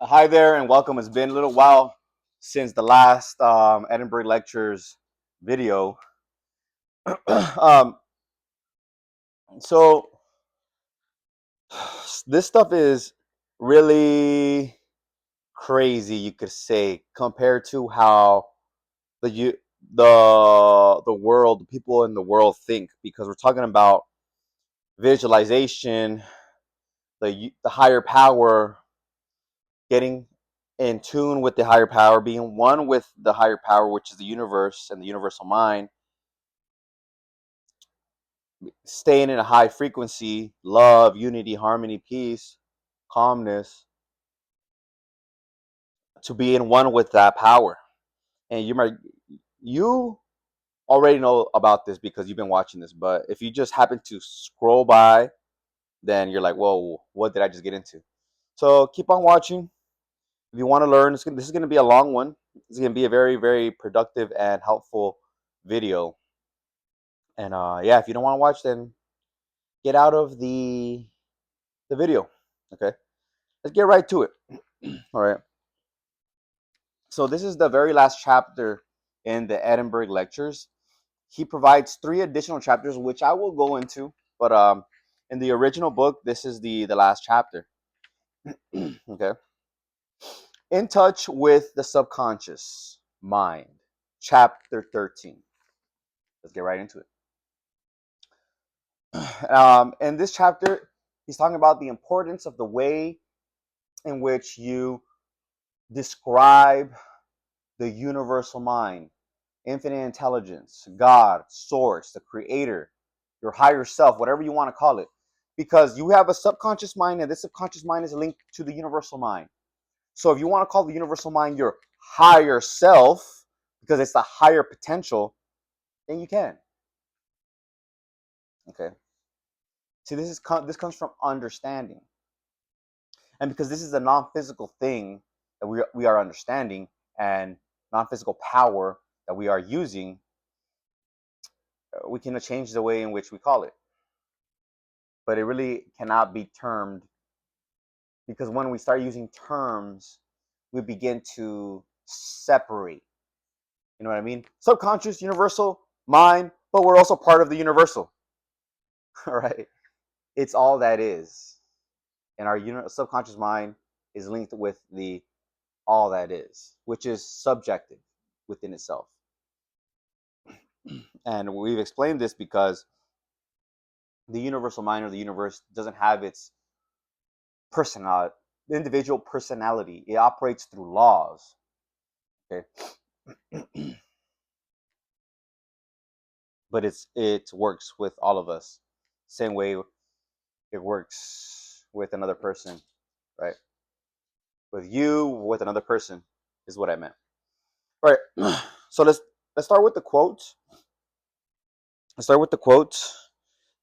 Hi there and welcome. It's been a little while since the last Edinburgh lectures video. um, so this stuff is really crazy, you could say, compared to how the you the world, the people in the world think, because we're talking about visualization, the higher power, getting in tune with the higher power, being one with the higher power, which is the universe and the universal mind, staying in a high frequency, love, unity, harmony, peace, calmness, to be in one with that power. And you already know about this because you've been watching this, but if you just happen to scroll by, then you're like, whoa, what did I just get into? So keep on watching. If you want to learn, this is going to be a long one. It's going to be a very, very productive and helpful video. And yeah, if you don't want to watch, then get out of the video. Okay, let's get right to it. All right. So this is the very last chapter in the Edinburgh lectures. He provides three additional chapters, which I will go into. But in the original book, this is the last chapter. Okay. In touch with the subconscious mind, chapter 13. Let's get right into it. In this chapter, he's talking about the importance of the way in which you describe the universal mind, infinite intelligence, God, source, the creator, your higher self, whatever you want to call it. Because you have a subconscious mind, and this subconscious mind is linked to the universal mind. So if you want to call the universal mind your higher self, because it's the higher potential, then you can. Okay. See, this comes from understanding, and because this is a non-physical thing that we are understanding, and non-physical power that we are using, we can change the way in which we call it, but it really cannot be termed, because when we start using terms, we begin to separate. You know what I mean? Subconscious, universal, mind, but we're also part of the universal. All right? It's all that is. And our subconscious mind is linked with the all that is, which is subjective within itself. And we've explained this because the universal mind or the universe doesn't have its personality, individual personality. It operates through laws. Okay. But it works with all of us. Same way it works with another person, right? With you, with another person is what I meant. All right. So let's start with the quote. Let's start with the quote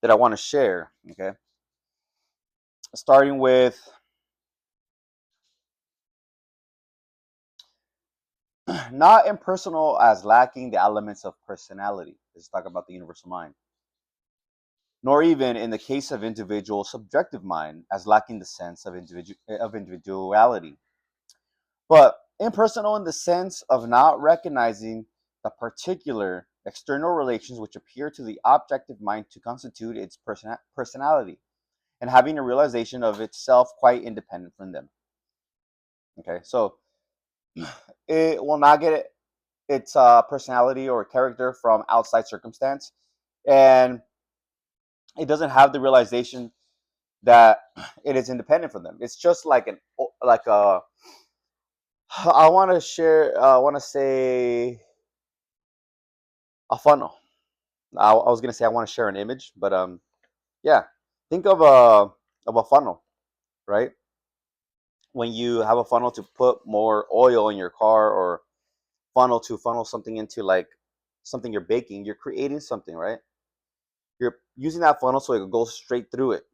that I want to share. Okay. Starting with not impersonal as lacking the elements of personality. Let's talk about the universal mind. Nor even in the case of individual subjective mind as lacking the sense of individuality, but impersonal in the sense of not recognizing the particular external relations which appear to the objective mind to constitute its personality, and having a realization of itself quite independent from them. Okay, so it will not get its personality or character from outside circumstance, and it doesn't have the realization that it is independent from them. It's just like a I want to share. I want to say a funnel. I was gonna say I want to share an image, but yeah. Think of a funnel, right? When you have a funnel to put more oil in your car, or funnel to funnel something into, like something you're baking, you're creating something, right? You're using that funnel so it goes straight through it.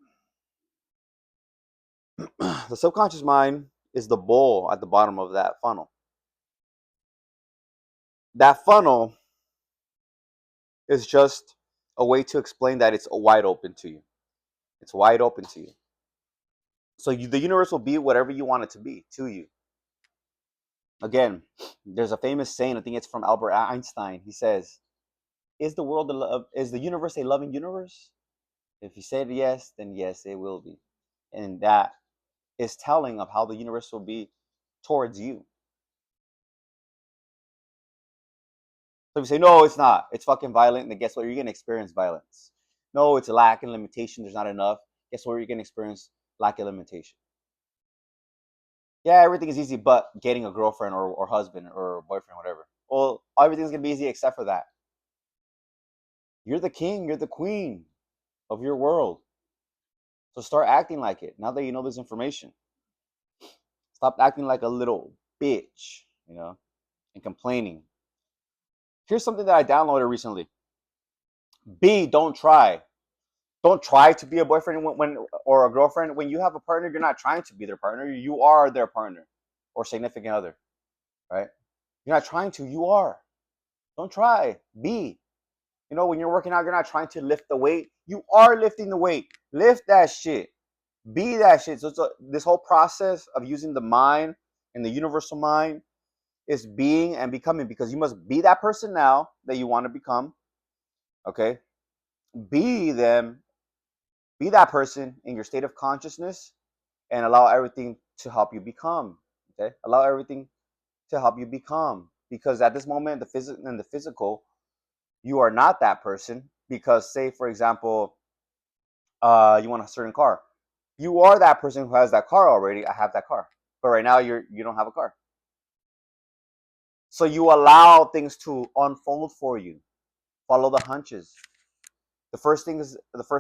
The subconscious mind is the bowl at the bottom of that funnel. That funnel is just a way to explain that it's wide open to you. It's wide open to you. So the universe will be whatever you want it to be to you. Again, there's a famous saying. I think it's from Albert Einstein. He says, "Is the world is the universe a loving universe?" If you said yes, then yes, it will be, and that is telling of how the universe will be towards you. So if you say no, it's not. It's fucking violent, then guess what? You're gonna experience violence. No, it's a lack and limitation. There's not enough. Guess what? You're gonna experience lack and limitation. Yeah, everything is easy, but getting a girlfriend or husband or boyfriend, whatever. Well, everything's gonna be easy except for that. You're the king. You're the queen of your world. So start acting like it. Now that you know this information, stop acting like a little bitch, and complaining. Here's something that I downloaded recently. B, don't try. Don't try to be a boyfriend when or a girlfriend. When you have a partner, you're not trying to be their partner. You are their partner or significant other, right? You're not trying to. You are. Don't try. Be. When you're working out, you're not trying to lift the weight. You are lifting the weight. Lift that shit. Be that shit. So this whole process of using the mind and the universal mind is being and becoming, because you must be that person now that you want to become. Okay? Be them. Be that person in your state of consciousness and allow everything to help you become. Okay? Allow everything to help you become. Because at this moment, the physical, you are not that person. Because say, for example, you want a certain car. You are that person who has that car already. I have that car. But right now you don't have a car. So you allow things to unfold for you. Follow the hunches. The first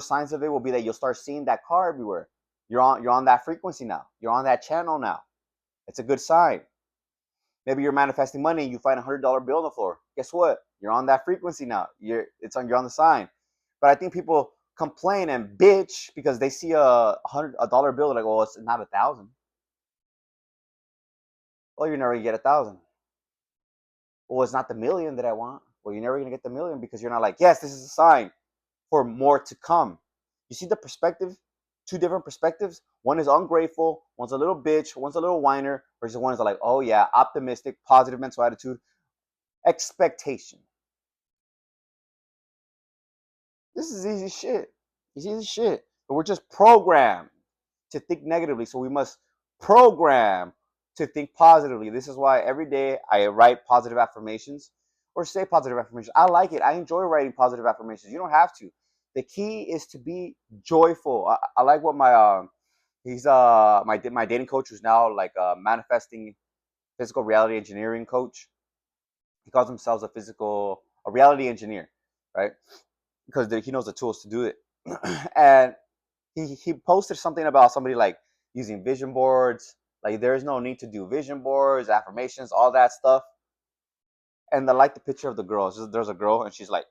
signs of it will be that you'll start seeing that car everywhere. You're on that frequency now. You're on that channel now. It's a good sign. Maybe you're manifesting money and you find $100 bill on the floor. Guess what? You're on that frequency now. You're on the sign. But I think people complain and bitch because they see a dollar bill, like, oh, it's not 1,000. Well, you're never gonna get 1,000. Well, it's not the million that I want. Well, you're never gonna get the million because you're not like, yes, this is a sign for more to come. You see the perspective? Two different perspectives. One is ungrateful, one's a little bitch, one's a little whiner, versus one is like, oh yeah, optimistic, positive mental attitude, expectation. This is easy shit. It's easy shit. But we're just programmed to think negatively. So we must program to think positively. This is why every day I write positive affirmations or say positive affirmations. I like it. I enjoy writing positive affirmations. You don't have to. The key is to be joyful. I like what he's my dating coach, who's now like manifesting physical reality engineering coach. He calls himself a reality engineer, right? Because he knows the tools to do it. And he posted something about somebody like using vision boards. Like there's no need to do vision boards, affirmations, all that stuff. And I like the picture of the girl. There's a girl and she's like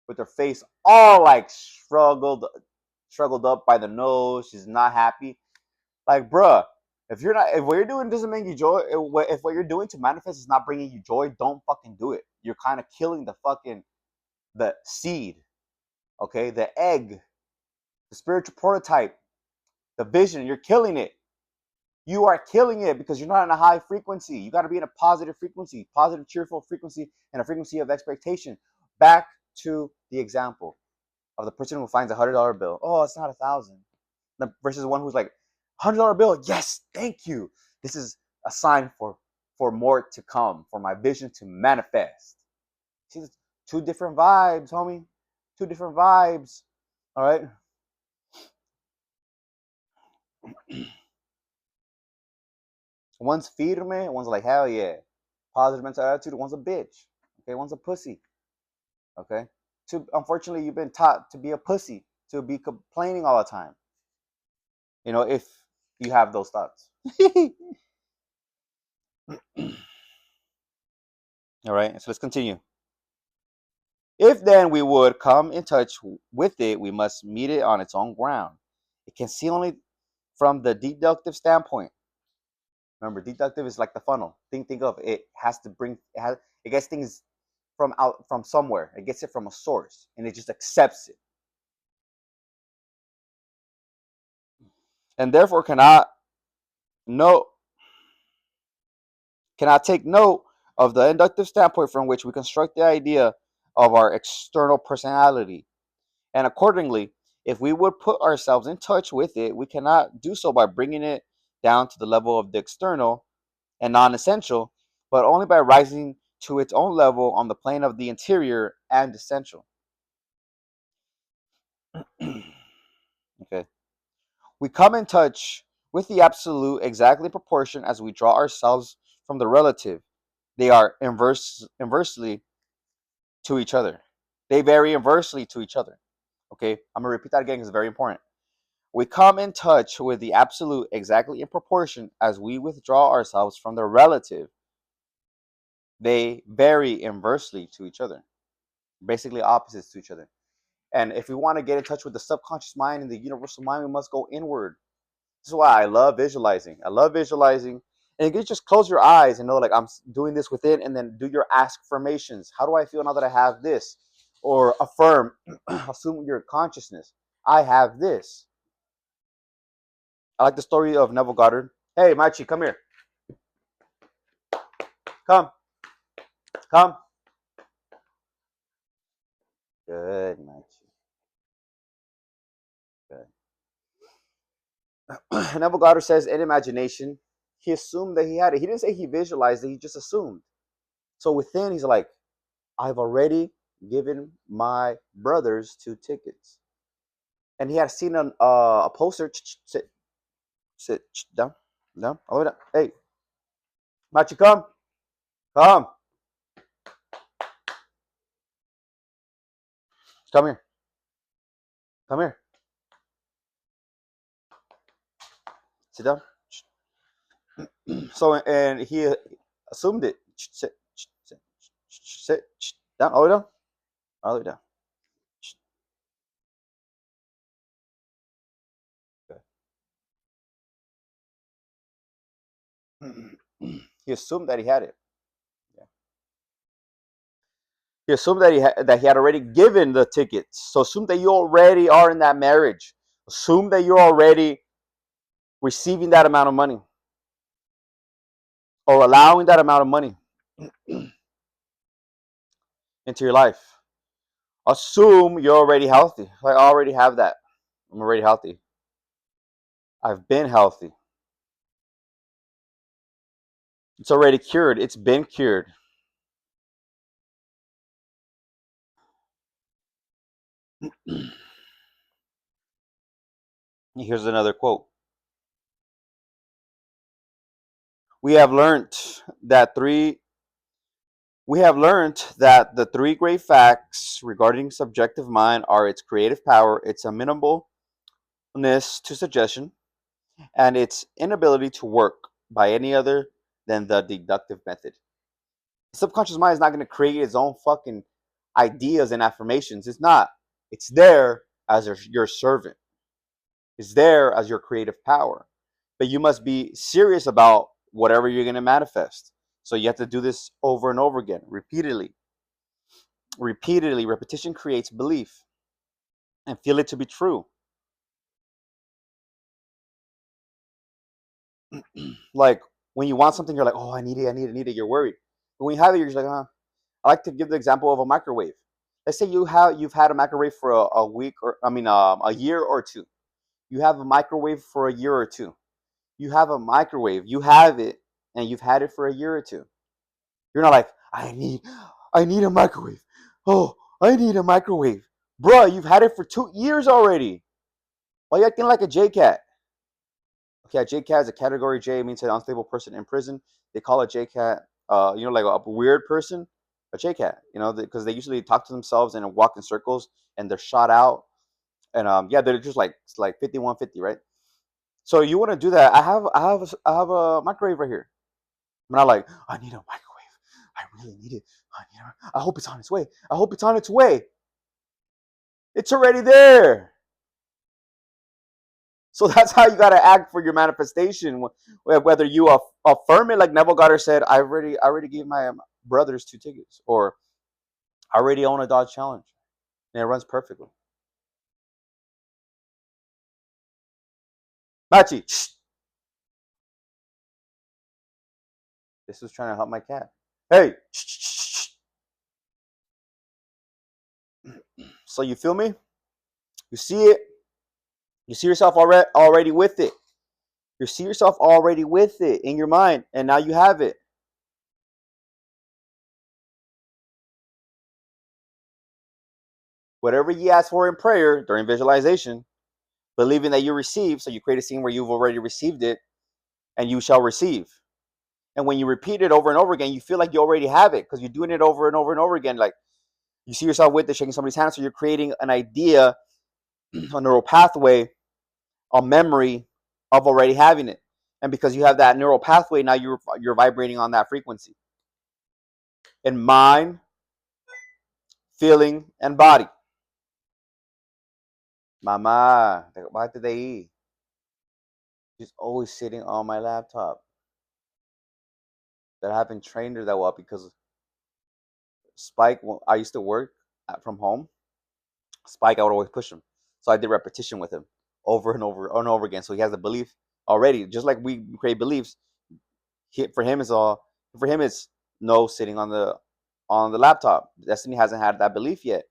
with her face all like struggled up by the nose. She's not happy. Like, bruh, if what you're doing doesn't make you joy, if what you're doing to manifest is not bringing you joy, don't fucking do it. You're kind of killing the seed, okay, the egg, the spiritual prototype, the vision. You're killing it. You are killing it because you're not in a high frequency. You got to be in a positive frequency, positive, cheerful frequency, and a frequency of expectation. Back to the example of the person who finds $100 bill. Oh, it's not 1,000. Versus one who's like, $100 bill. Yes, thank you. This is a sign for more to come, for my vision to manifest. See, two different vibes, homie. Two different vibes. All right. One's firme, one's like, hell yeah. Positive mental attitude, one's a bitch. Okay, one's a pussy. Okay. Unfortunately, you've been taught to be a pussy, to be complaining all the time. If you have those thoughts. All right, so let's continue. If then we would come in touch with it, we must meet it on its own ground. It can see only from the deductive standpoint. Remember, deductive is like the funnel. Think of it, has to bring it gets things from somewhere. It gets it from a source and it just accepts it. and therefore note cannot take note of the inductive standpoint from which we construct the idea of our external personality. And accordingly, if we would put ourselves in touch with it, we cannot do so by bringing it down to the level of the external and non essential, but only by rising to its own level on the plane of the interior and essential. Okay. We come in touch with the absolute exactly in proportion as we draw ourselves from the relative. They are inversely to each other. They vary inversely to each other. Okay, I'm gonna repeat that again because it's very important. We come in touch with the absolute exactly in proportion as we withdraw ourselves from the relative. They vary inversely to each other, basically opposites to each other. And if we want to get in touch with the subconscious mind and the universal mind, we must go inward. This is why I love visualizing. I love visualizing. And you can just close your eyes and know, like, I'm doing this within, and then do your affirmations. How do I feel now that I have this? Or affirm, assume your consciousness. I have this. I like the story of Neville Goddard. Hey, Machi, come here. Come, come. Good, Machi. Good. Neville Goddard says, in imagination, he assumed that he had it. He didn't say he visualized it, he just assumed. So within, he's like, I've already given my brothers 2 tickets. And he had seen a poster. Sit down, down, all the way down. Hey, Machi, come, come, come here, come here. Sit down. So, and he assumed it. Sit down, all the way down, all the way down. He assumed that he had it. Yeah. He assumed that he had already given the tickets. So assume that you already are in that marriage. Assume that you're already receiving that amount of money or allowing that amount of money into your life. Assume you're already healthy. Like, I already have that. I'm already healthy. I've been healthy. It's already cured. It's been cured. Here's another quote. We have learned that three We have learned that the 3 great facts regarding subjective mind are its creative power, its amenableness to suggestion, and its inability to work by any other than the deductive method. The subconscious mind is not going to create its own fucking ideas and affirmations. It's not. It's there as your servant. It's there as your creative power. But you must be serious about whatever you're going to manifest. So you have to do this over and over again, repeatedly. Repeatedly, repetition creates belief and feel it to be true. Like when you want something, you're like, oh, I need it, I need it, I need it. You're worried. But when you have it, you're just like, I like to give the example of a microwave. Let's say you've had a microwave for a week or a year or two. You have a microwave for a year or two. You have a microwave. You have it, and you've had it for a year or two. You're not like, I need a microwave. Oh, I need a microwave, bruh. You've had it for 2 years already. Why you acting like a J cat? Okay, a JCat is a category J. It means an unstable person in prison. They call a JCat, like a weird person, a JCat. Because they usually talk to themselves and walk in circles, and they're shot out. And yeah, they're just like 5150, right? So you want to do that? I have a microwave right here. I'm not like, I need a microwave. I really need it. I hope it's on its way. I hope it's on its way. It's already there. So that's how you got to act for your manifestation. Whether you affirm it, like Neville Goddard said, I already gave my brothers 2 tickets, or I already own a Dodge Challenger, and it runs perfectly. Machi, shh. This was trying to help my cat. Hey, shh, shh, shh, shh. So you feel me? You see it. You see yourself already with it. You see yourself already with it in your mind, and now you have it. Whatever you ask for in prayer during visualization, believing that you receive, so you create a scene where you've already received it, and you shall receive. And when you repeat it over and over again, you feel like you already have it because you're doing it over and over and over again. Like you see yourself with it, shaking somebody's hand, so you're creating an idea, a neural pathway, a memory of already having it. And because you have that neural pathway, now you're vibrating on that frequency in mind, feeling, and body. Mama, what did they eat? She's always sitting on my laptop. That I haven't trained her that well because Spike, when I used to work from home, Spike, I would always push him. So I did repetition with him over and over and over again. So he has a belief already, just like we create beliefs. For him, it's no sitting on the laptop. Destiny hasn't had that belief yet,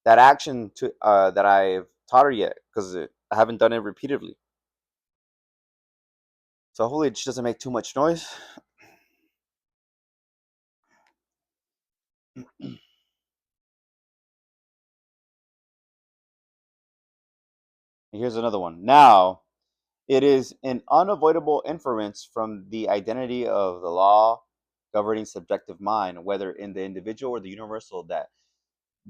that action to that I've taught her yet, because I haven't done it repeatedly. So hopefully she doesn't make too much noise. And here's another one. Now, it is an unavoidable inference from the identity of the law governing subjective mind, whether in the individual or the universal, that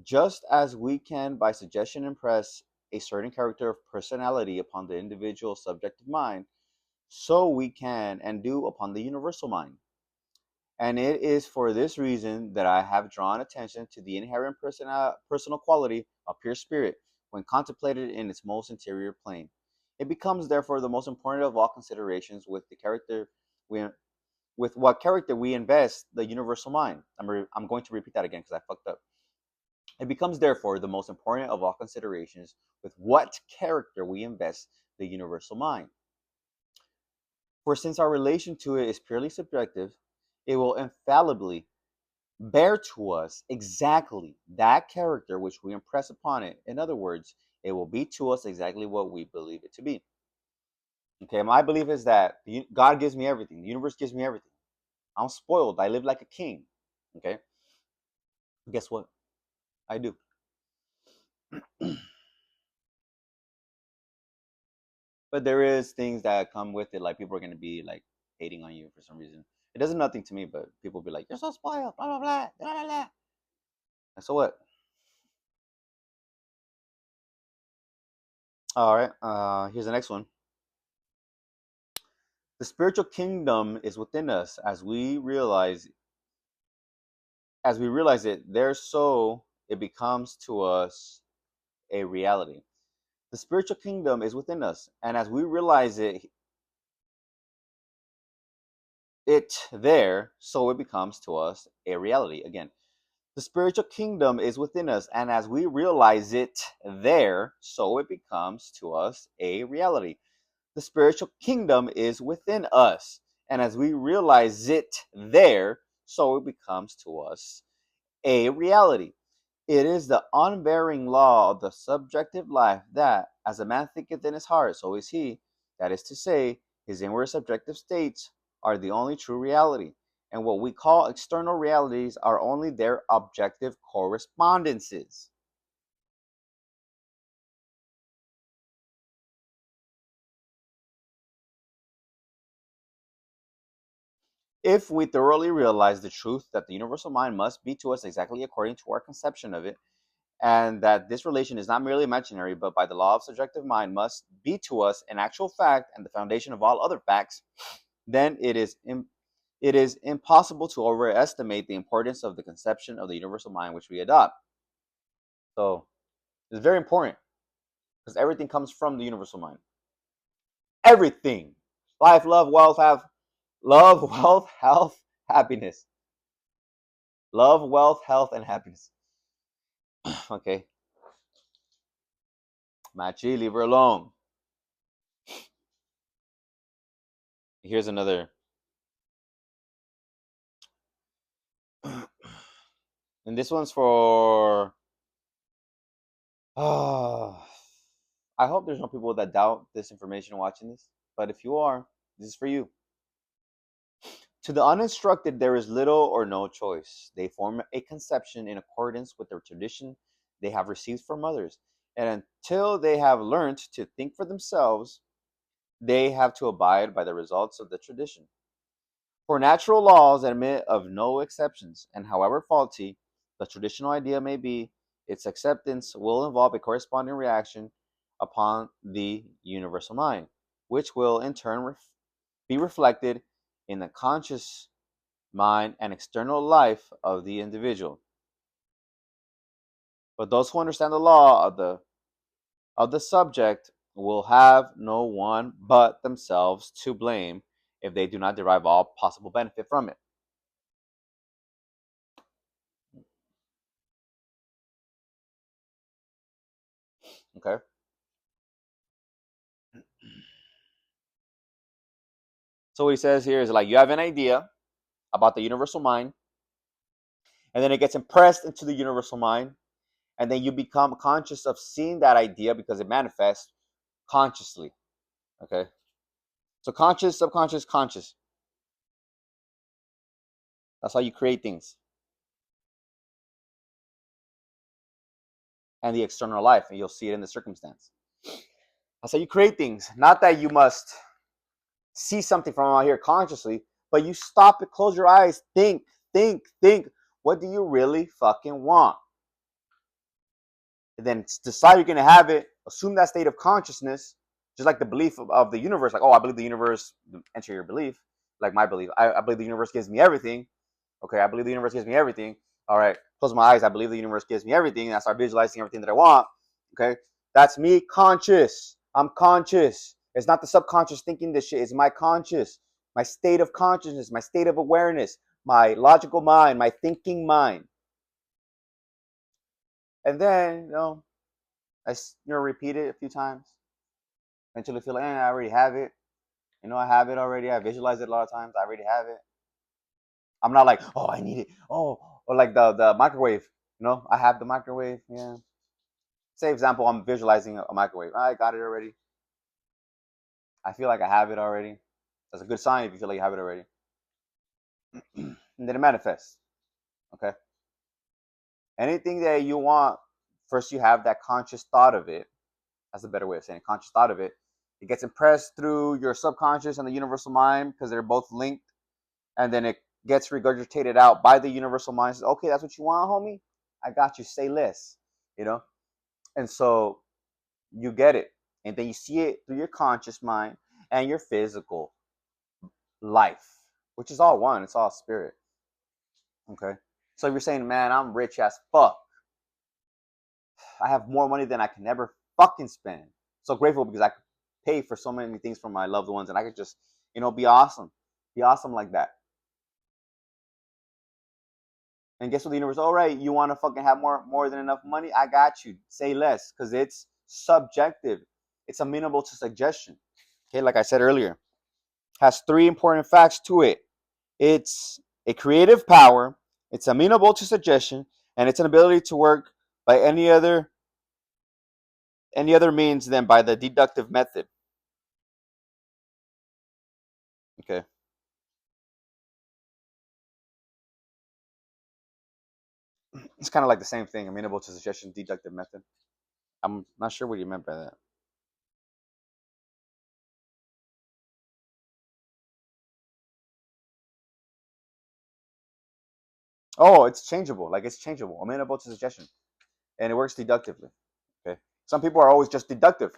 just as we can, by suggestion, impress a certain character of personality upon the individual subjective mind, so we can and do upon the universal mind. And it is for this reason that I have drawn attention to the inherent personal quality of pure spirit when contemplated in its most interior plane. It becomes therefore the most important of all considerations with the character we with what character we invest the universal mind. I'm going to repeat that again because I fucked up. It becomes therefore the most important of all considerations with what character we invest the universal mind. For since our relation to it is purely subjective, it will infallibly bear to us exactly that character which we impress upon it. In other words, it will be to us exactly what we believe it to be. Okay, my belief is that God gives me everything, the universe gives me everything. I'm spoiled, I live like a king. Okay, guess what? I do. But there is things that come with it, like people are going to be like hating on you for some reason. It does nothing to me, but people be like, "You're so spoiled," blah blah blah, blah blah blah. And so what? All right. Here's the next one. The spiritual kingdom is within us as we realize it. There, so it becomes to us a reality. The spiritual kingdom is within us, and as we realize it there, so it becomes to us a reality. Again, the spiritual kingdom is within us, and as we realize it there, so it becomes to us a reality. The spiritual kingdom is within us, and as we realize it there, so it becomes to us a reality. It is the unvarying law of the subjective life that, as a man thinketh in his heart, so is he. That is to say, his inward subjective states are the only true reality, and what we call external realities are only their objective correspondences. If we thoroughly realize the truth that the universal mind must be to us exactly according to our conception of it, and that this relation is not merely imaginary, but by the law of subjective mind must be to us an actual fact and the foundation of all other facts, then it is impossible to overestimate the importance of the conception of the universal mind which we adopt. So it's very important because everything comes from the universal mind. Everything, life, love, wealth, health, happiness, love, wealth, health, and happiness. Okay, Machi, leave her alone. Here's another. And this one's for. I hope there's no people that doubt this information watching this. But if you are, this is for you. To the uninstructed, there is little or no choice. They form a conception in accordance with the tradition they have received from others. And until they have learned to think for themselves, they have to abide by the results of the tradition. For natural laws admit of no exceptions, and however faulty the traditional idea may be, its acceptance will involve a corresponding reaction upon the universal mind, which will in turn be reflected in the conscious mind and external life of the individual. But those who understand the law of the subject will have no one but themselves to blame if they do not derive all possible benefit from it. Okay? So what he says here is like you have an idea about the universal mind, and then it gets impressed into the universal mind, and then you become conscious of seeing that idea because it manifests consciously. Okay? So conscious, subconscious, conscious. That's how you create things. And the external life, and you'll see it in the circumstance. That's how you create things. Not that you must see something from out here consciously, but you stop it, close your eyes, think. What do you really fucking want? And then decide you're gonna have it. Assume that state of consciousness, just like the belief of the universe. Like, oh, I believe the universe. Enter your belief, like my belief. I believe the universe gives me everything. Okay, I believe the universe gives me everything. All right, close my eyes. I believe the universe gives me everything. And I start visualizing everything that I want. Okay, that's me conscious. I'm conscious. It's not the subconscious thinking this shit. It's my conscious, my state of consciousness, my state of awareness, my logical mind, my thinking mind. And then, repeat it a few times until I feel like, I already have it. I have it already. I visualized it a lot of times. I already have it. I'm not like, oh, I need it. Oh, or like the microwave. I have the microwave. Yeah. Say example, I'm visualizing a microwave. I got it already. I feel like I have it already. That's a good sign if you feel like you have it already. And then it manifests. Okay. Anything that you want, first you have that conscious thought of it. That's a better way of saying it. Conscious thought of it. It gets impressed through your subconscious and the universal mind because they're both linked. And then it gets regurgitated out by the universal mind. Says, okay, that's what you want, homie. I got you. Say less. You know. And so you get it, and then you see it through your conscious mind and your physical life, which is all one. It's all spirit. Okay. So if you're saying, man, I'm rich as fuck. I have more money than I can ever fucking spend. So grateful because I could pay for so many things for my loved ones, and I could just, be awesome. Be awesome like that. And guess what, the universe? All right, you want to fucking have more than enough money? I got you. Say less, because it's subjective. It's amenable to suggestion. Okay, like I said earlier, has three important facts to it. It's a creative power. It's amenable to suggestion, and it's an ability to work by any other means than by the deductive method. Okay. It's kind of like the same thing, amenable to suggestion, deductive method. I'm not sure what you meant by that. Oh, it's changeable. Like it's changeable, amenable to suggestion, and it works deductively. Okay. Some people are always just deductive.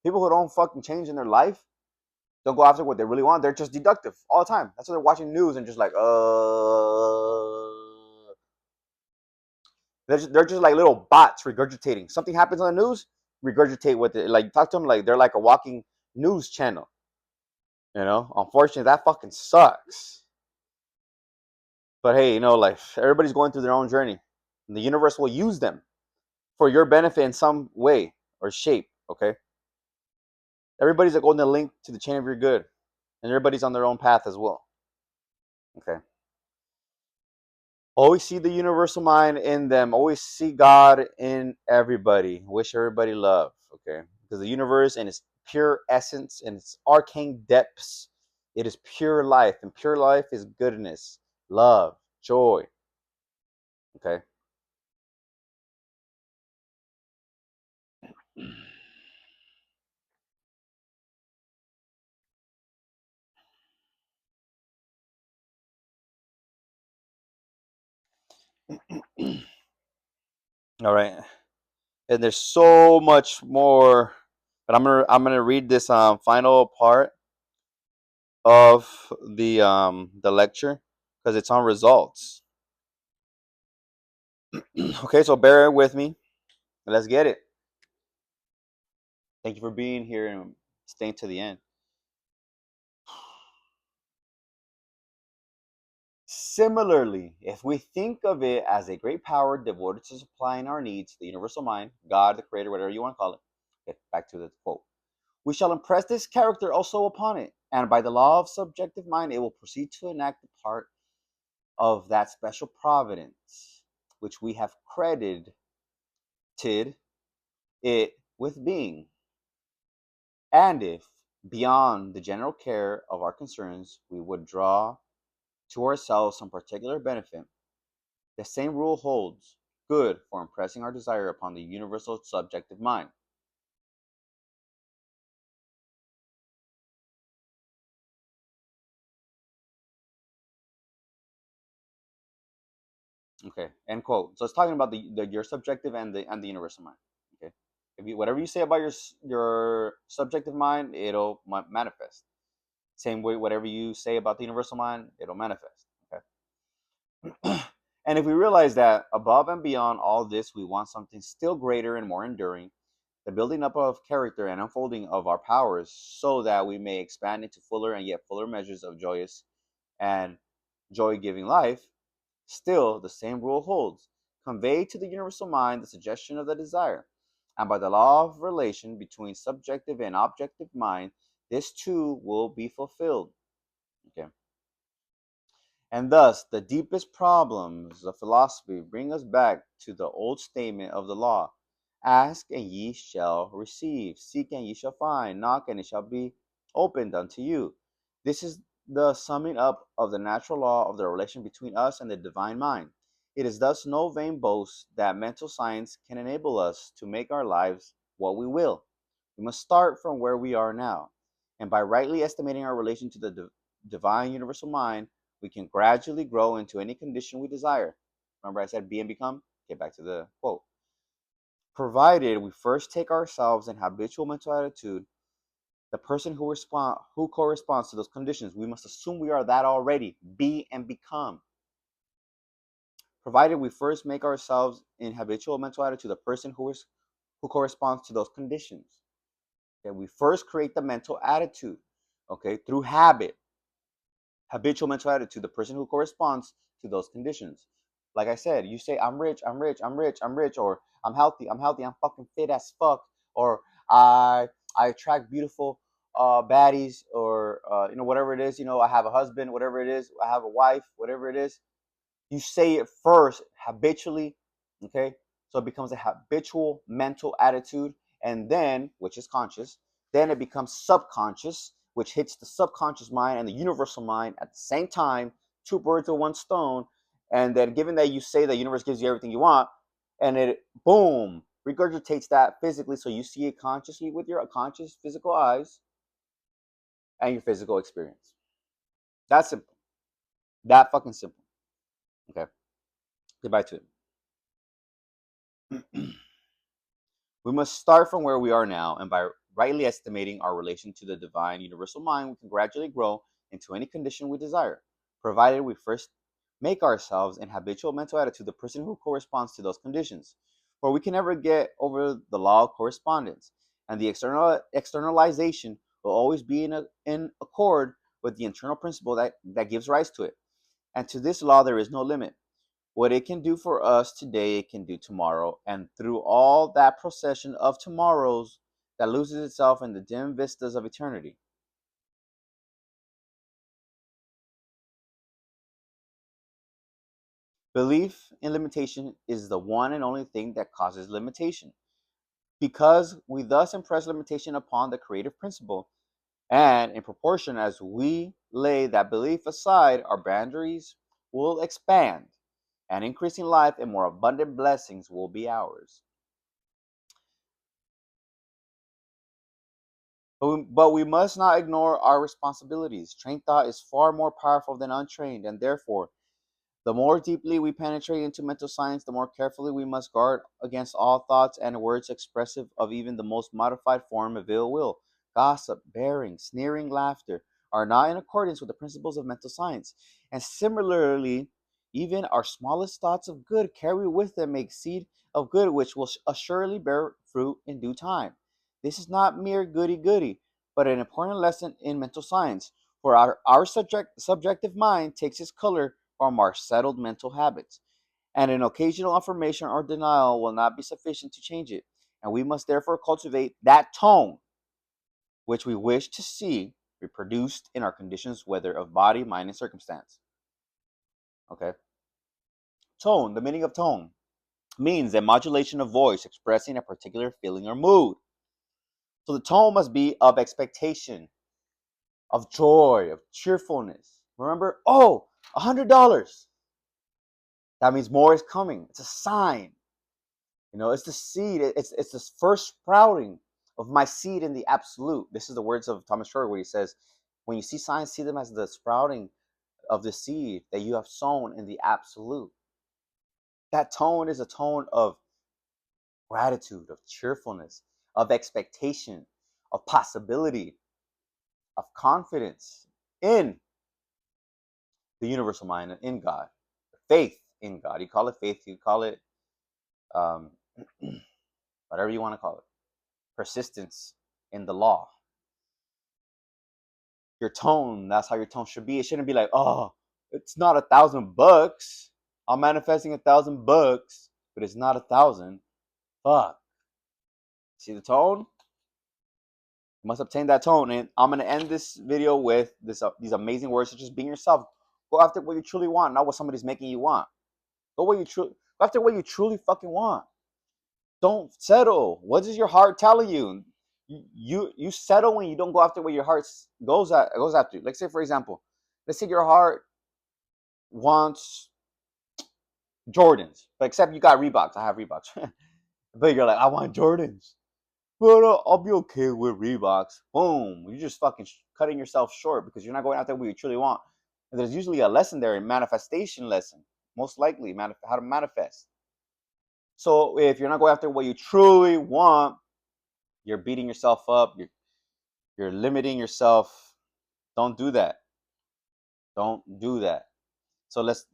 People who don't fucking change in their life, don't go after what they really want. They're just deductive all the time. That's why they're watching news and just like, they're just like little bots regurgitating. Something happens on the news, regurgitate with it. Like you talk to them like they're like a walking news channel. Unfortunately, that fucking sucks. But hey, like everybody's going through their own journey, and the universe will use them for your benefit in some way or shape. Okay, everybody's a golden link to the chain of your good. and everybody's on their own path as well. Okay. Always see the universal mind in them. Always see God in everybody. Wish everybody love. Okay. Because the universe in its pure essence and its arcane depths, it is pure life. And pure life is goodness, love, joy. Okay. All right. And there's so much more. But I'm gonna read this final part of the lecture because it's on results. Okay, so bear with me. Let's get it. Thank you for being here and staying to the end. Similarly, if we think of it as a great power devoted to supplying our needs, the universal mind, God, the creator, whatever you want to call it, get back to the quote. We shall impress this character also upon it, and by the law of subjective mind, it will proceed to enact the part of that special providence which we have credited it with being. And if, beyond the general care of our concerns, we would draw to ourselves some particular benefit, the same rule holds good for impressing our desire upon the universal subjective mind. Okay, end quote. So it's talking about the your subjective and the universal mind. Okay, if you whatever you say about your subjective mind, it'll manifest. Same way, whatever you say about the universal mind, it'll manifest. Okay. And if we realize that above and beyond all this, we want something still greater and more enduring, the building up of character and unfolding of our powers, so that we may expand into fuller and yet fuller measures of joyous and joy giving life, still the same rule holds. Convey to the universal mind the suggestion of the desire, and by the law of relation between subjective and objective mind, this too will be fulfilled. Okay. And thus, the deepest problems of philosophy bring us back to the old statement of the law: ask and ye shall receive, seek and ye shall find, knock and it shall be opened unto you. This is the summing up of the natural law of the relation between us and the divine mind. It is thus no vain boast that mental science can enable us to make our lives what we will. We must start from where we are now, and by rightly estimating our relation to the divine universal mind, we can gradually grow into any condition we desire. Remember, I said be and become? Get back to the quote. Provided we first take ourselves in habitual mental attitude, the person who corresponds to those conditions, we must assume we are that already. Be and become. Provided we first make ourselves in habitual mental attitude, the person who corresponds to those conditions. Okay, we first create the mental attitude, okay, through habit. Habitual mental attitude, the person who corresponds to those conditions. Like I said, you say, I'm rich, I'm rich, I'm rich, I'm rich, or I'm healthy, I'm fucking fit as fuck, or I attract beautiful baddies, or whatever it is, I have a husband, whatever it is, I have a wife, whatever it is. You say it first habitually, okay? So it becomes a habitual mental attitude, and then, which is conscious, then it becomes subconscious, which hits the subconscious mind and the universal mind at the same time, two birds with one stone. And then, given that you say the universe gives you everything you want, and it, boom, regurgitates that physically, so you see it consciously with your conscious physical eyes and your physical experience. That's simple. That fucking simple. Okay, goodbye to it. We must start from where we are now, and by rightly estimating our relation to the divine universal mind, we can gradually grow into any condition we desire, provided we first make ourselves in habitual mental attitude the person who corresponds to those conditions. For we can never get over the law of correspondence, and the externalization will always be in accord with the internal principle that gives rise to it. And to this law there is no limit. What it can do for us today, it can do tomorrow. And through all that procession of tomorrows that loses itself in the dim vistas of eternity. Belief in limitation is the one and only thing that causes limitation, because we thus impress limitation upon the creative principle, and in proportion as we lay that belief aside, our boundaries will expand, and increasing life and more abundant blessings will be ours. But we must not ignore our responsibilities. Trained thought is far more powerful than untrained, and therefore, the more deeply we penetrate into mental science, the more carefully we must guard against all thoughts and words expressive of even the most modified form of ill will. Gossip, bearing, sneering, laughter are not in accordance with the principles of mental science. And similarly, even our smallest thoughts of good carry with them a seed of good which will assuredly bear fruit in due time. This is not mere goody goody, but an important lesson in mental science, for our subjective mind takes its color from our settled mental habits, and an occasional affirmation or denial will not be sufficient to change it. And we must therefore cultivate that tone which we wish to see reproduced in our conditions, whether of body, mind, and circumstance. Okay. Tone, the meaning of tone, means a modulation of voice expressing a particular feeling or mood. So the tone must be of expectation, of joy, of cheerfulness. Remember, oh, $100. That means more is coming. It's a sign. It's the seed. It's this first sprouting of my seed in the absolute. This is the words of Thomas Short, where he says, when you see signs, see them as the sprouting of the seed that you have sown in the absolute. That tone is a tone of gratitude, of cheerfulness, of expectation, of possibility, of confidence in the universal mind and in God, faith in God. You call it faith, you call it um, whatever you want to call it, persistence in the law. Your tone, that's how your tone should be. It shouldn't be like, oh, it's not $1,000. I'm manifesting $1,000, but it's not 1,000. Fuck. See the tone? You must obtain that tone. And I'm gonna end this video with these amazing words, such as being yourself. Go after what you truly want, not what somebody's making you want. Go after what you truly fucking want. Don't settle. What is your heart telling you? You settle when you don't go after what your heart goes after. Like, say for example, let's say your heart wants Jordans, but except you got Reeboks. I have Reeboks, but you're like, I want Jordans. But I'll be okay with Reeboks. Boom! You're just fucking cutting yourself short because you're not going after what you truly want. And there's usually a lesson there, a manifestation lesson, most likely, how to manifest. So if you're not going after what you truly want, you're beating yourself up. You're limiting yourself. Don't do that. Don't do that. So let's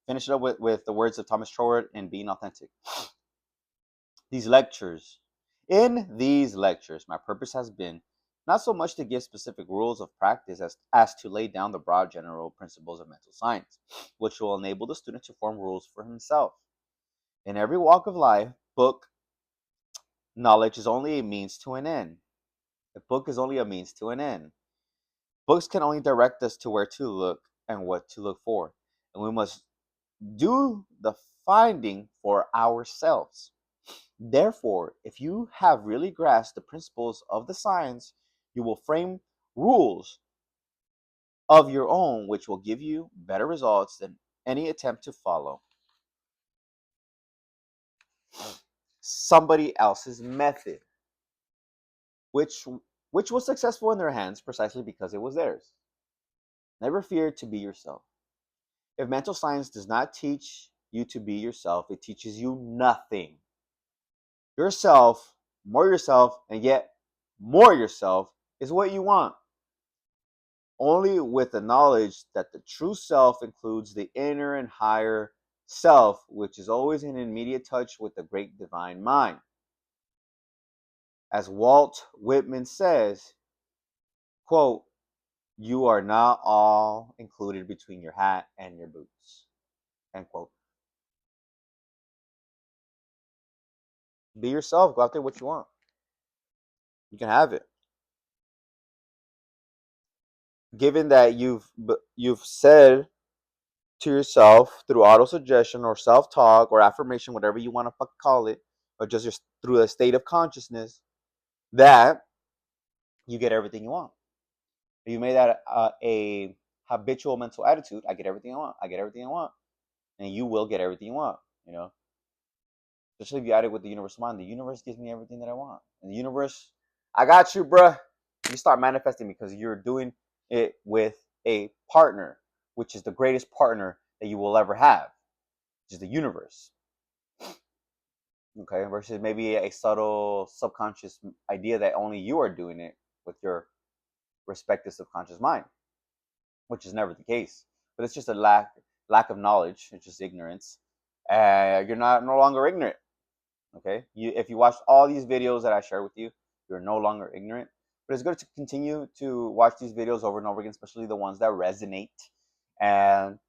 finish it up with the words of Thomas Troward in Being Authentic. These lectures, in these lectures, my purpose has been not so much to give specific rules of practice as to lay down the broad general principles of mental science, which will enable the student to form rules for himself. In every walk of life, book knowledge is only a means to an end. A book is only a means to an end. Books can only direct us to where to look and what to look for, and we must do the finding for ourselves. Therefore, if you have really grasped the principles of the science, you will frame rules of your own which will give you better results than any attempt to follow somebody else's method, which which was successful in their hands precisely because it was theirs. Never fear to be yourself. If mental science does not teach you to be yourself, it teaches you nothing. Yourself, and yet more yourself is what you want. Only with the knowledge that the true self includes the inner and higher self, which is always in immediate touch with the great divine mind. As Walt Whitman says, quote, you are not all included between your hat and your boots, end quote. Be yourself. Go after what you want. You can have it. Given that you've said to yourself through auto suggestion or self talk or affirmation, whatever you want to fucking call it, or just through a state of consciousness, that you get everything you want. If you made that a habitual mental attitude, I get everything I want. I get everything I want, and you will get everything you want. You know, especially if you add it with the universal mind. The universe gives me everything that I want, and the universe, I got you, bruh. You start manifesting because you're doing it with a partner, which is the greatest partner that you will ever have, which is the universe. Okay, versus maybe a subtle subconscious idea that only you are doing it with your respective subconscious mind, which is never the case. But it's just a lack of knowledge. It's just ignorance. You're not no longer ignorant. Okay, if you watch all these videos that I share with you, you're no longer ignorant. But it's good to continue to watch these videos over and over again, especially the ones that resonate, and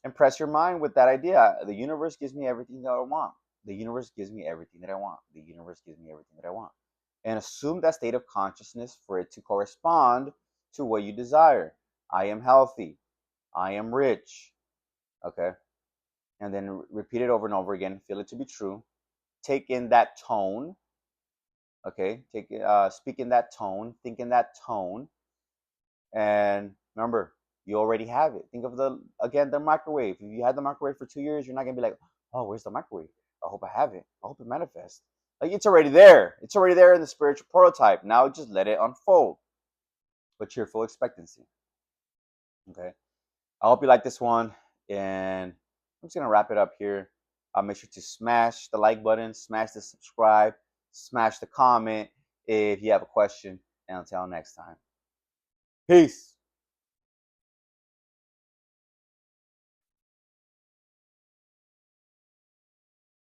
impress your mind with that idea. The universe gives me everything that I want. The universe gives me everything that I want. The universe gives me everything that I want. And assume that state of consciousness for it to correspond to what you desire. I am healthy. I am rich. Okay. And then repeat it over and over again. Feel it to be true. Take in that tone. Okay. Speak in that tone. Think in that tone. And remember, you already have it. Think of the microwave. If you had the microwave for 2 years, you're not gonna be like, oh, where's the microwave? I hope I have it. I hope it manifests. Like, it's already there. It's already there in the spiritual prototype. Now just let it unfold with cheerful expectancy. Okay. I hope you like this one, and I'm just gonna wrap it up here. Make sure to smash the like button, smash the subscribe, smash the comment if you have a question, and until next time. Peace.